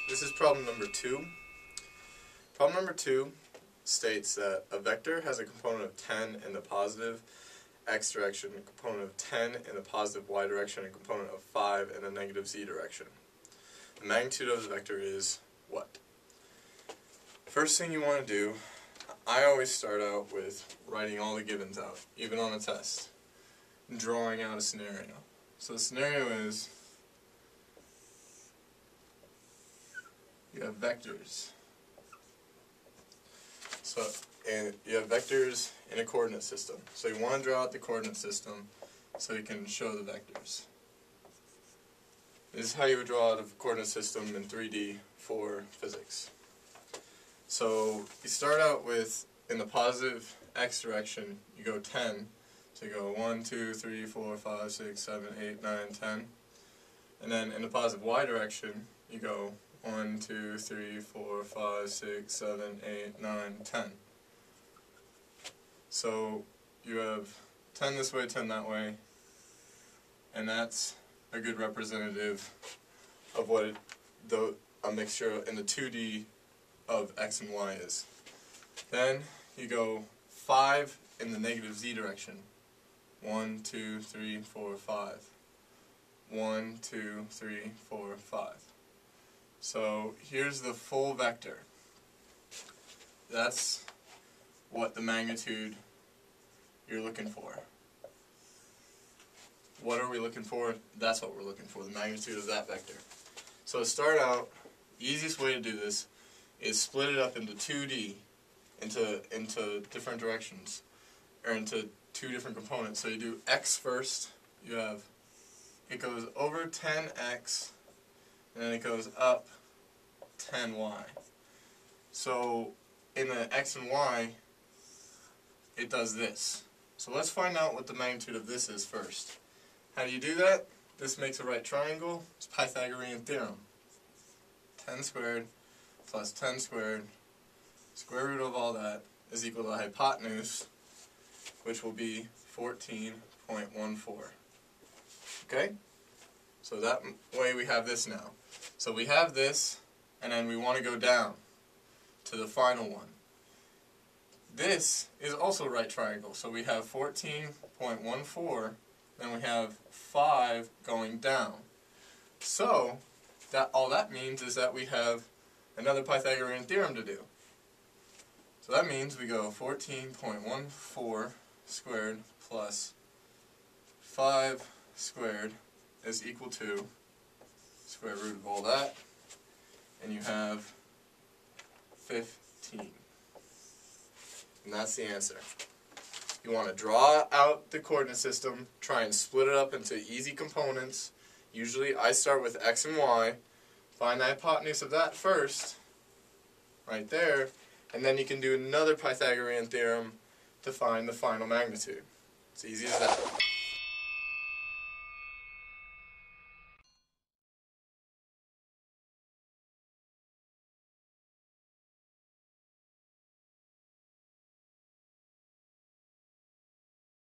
This is problem number 2. Problem number 2 states that a vector has a component of 10 in the positive x direction, a component of 10 in the positive y direction, and a component of 5 in the negative z direction. The magnitude of the vector is what? First thing you want to do, I always start out with writing all the givens out, even on a test, and drawing out a scenario. So the scenario is, you have vectors. And you have vectors in a coordinate system. So you want to draw out the coordinate system so you can show the vectors. This is how you would draw out a coordinate system in 3D for physics. So you start out with, in the positive x direction, you go 10. So you go 1, 2, 3, 4, 5, 6, 7, 8, 9, 10. And then in the positive y direction, you go 1, 2, 3, 4, 5, 6, 7, 8, 9, 10. So you have 10 this way, 10 that way, and that's a good representative of what a mixture in the 2D of x and y is. Then you go 5 in the negative z direction. 1, 2, 3, 4, 5. 1, 2, 3, 4, 5. So here's the full vector. That's what the magnitude you're looking for. What are we looking for? That's what we're looking for, the magnitude of that vector. So to start out, the easiest way to do this is split it up into 2D, into different directions, or into two different components. So you do x first, you have, it goes over 10x, and then it goes up 10y. So in the x and y, it does this. So let's find out what the magnitude of this is first. How do you do that? This makes a right triangle. It's Pythagorean theorem. 10 squared plus 10 squared, square root of all that, is equal to the hypotenuse, which will be 14.14. Okay? So that way we have this now. So we have this, and then we want to go down to the final one. This is also a right triangle, so we have 14.14, then we have 5 going down. So all that means is that we have another Pythagorean theorem to do. So that means we go 14.14 squared plus 5 squared is equal to square root of all that, and you have 15. And that's the answer. You want to draw out the coordinate system, try and split it up into easy components. Usually I start with x and y, find the hypotenuse of that first, right there, and then you can do another Pythagorean theorem to find the final magnitude. It's easy as that.